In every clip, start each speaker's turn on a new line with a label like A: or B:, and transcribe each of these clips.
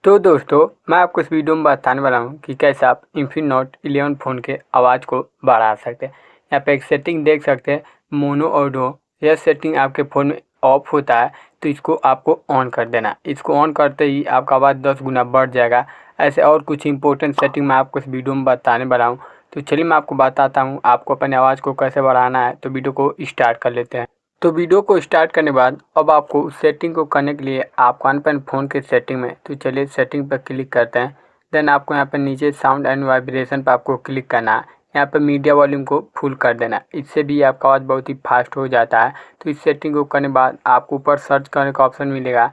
A: तो दोस्तों मैं आपको इस वीडियो में बताने वाला हूँ कि कैसे आप इंफिनिक्स नोट 11 फ़ोन के आवाज़ को बढ़ा सकते हैं। यहाँ पे एक सेटिंग देख सकते हैं, मोनो ऑडियो। यह सेटिंग आपके फ़ोन में ऑफ होता है तो इसको आपको ऑन कर देना। इसको ऑन करते ही आपका आवाज़ 10 गुना बढ़ जाएगा। ऐसे और कुछ इंपॉर्टेंट सेटिंग मैं आपको इस वीडियो में बताने वाला हूँ। तो चलिए मैं आपको बताता हूँ आपको अपने आवाज़ को कैसे बढ़ाना है। तो वीडियो को स्टार्ट कर लेते हैं। तो वीडियो को स्टार्ट करने के बाद अब आपको उस सेटिंग को करने के लिए आपको आना पड़ेगा फ़ोन के सेटिंग में। तो चलिए सेटिंग पर क्लिक करते हैं। देन आपको यहाँ पर नीचे साउंड एंड वाइब्रेशन पर आपको क्लिक करना है। यहाँ पर मीडिया वॉल्यूम को फुल कर देना। इससे भी आपका आवाज़ बहुत ही फास्ट हो जाता है। तो इस सेटिंग को करने के बाद आपको ऊपर सर्च करने का ऑप्शन मिलेगा।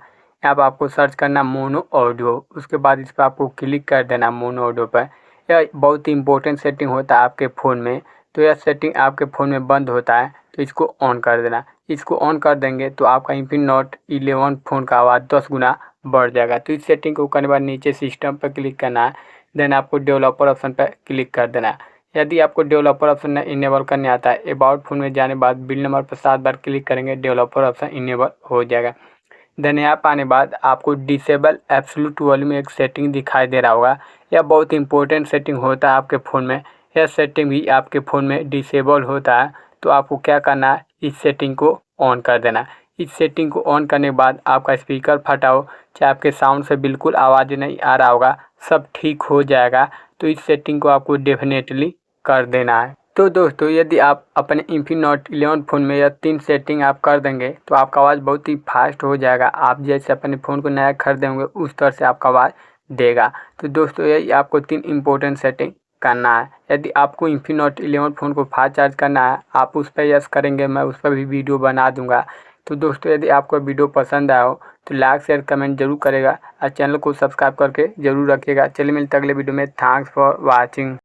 A: यहाँ पर आपको सर्च करना मोनो ऑडियो। उसके बाद इस पर आपको क्लिक कर देना मोनो ऑडियो पर। यह बहुत ही इंपॉर्टेंट सेटिंग होता है आपके फ़ोन में। तो यह सेटिंग आपके फ़ोन में बंद होता है तो इसको ऑन कर देना। इसको ऑन कर देंगे तो आपका इंफिनिक्स नोट 11 फ़ोन का आवाज़ 10 गुना बढ़ जाएगा। तो इस सेटिंग को करने के बाद नीचे सिस्टम पर क्लिक करना है। देन आपको डेवलपर ऑप्शन पर क्लिक कर देना है। यदि आपको डेवलपर ऑप्शन इनेबल करने आता है, अबाउट फ़ोन में जाने के बाद बिल नंबर पर 7 बार क्लिक करेंगे, डेवलपर ऑप्शन इनेबल हो जाएगा। देन यहाँ पर आने बाद आपको डिसेबल एब्सोल्यूट वॉल्यूम में एक सेटिंग दिखाई दे रहा होगा। यह बहुत इंपॉर्टेंट सेटिंग होता है आपके फ़ोन में। यह सेटिंग भी आपके फ़ोन में डिसेबल होता है। तो आपको क्या करना है, इस सेटिंग को ऑन कर देना। इस सेटिंग को ऑन करने के बाद आपका स्पीकर फटा हो, चाहे आपके साउंड से बिल्कुल आवाज़ नहीं आ रहा होगा, सब ठीक हो जाएगा। तो इस सेटिंग को आपको डेफिनेटली कर देना है। तो दोस्तों यदि आप अपने इंफिनिक्स नोट 11 फ़ोन में यह 3 सेटिंग आप कर देंगे तो आपका आवाज़ बहुत ही फास्ट हो जाएगा। आप जैसे अपने फ़ोन को नया खरीदे होंगे उस तरह से आपका आवाज़ देगा। तो दोस्तों यही आपको 3 इंपॉर्टेंट सेटिंग करना है। यदि आपको इंफिनिक्स नोट 11 फ़ोन को फास्ट चार्ज करना है, आप उस पर यस करेंगे, मैं उस पर भी वीडियो बना दूंगा। तो दोस्तों यदि आपको वीडियो पसंद आया हो तो लाइक शेयर कमेंट जरूर करेगा और चैनल को सब्सक्राइब करके जरूर रखिएगा। चलिए मिलते हैं अगले वीडियो में। Thanks for watching.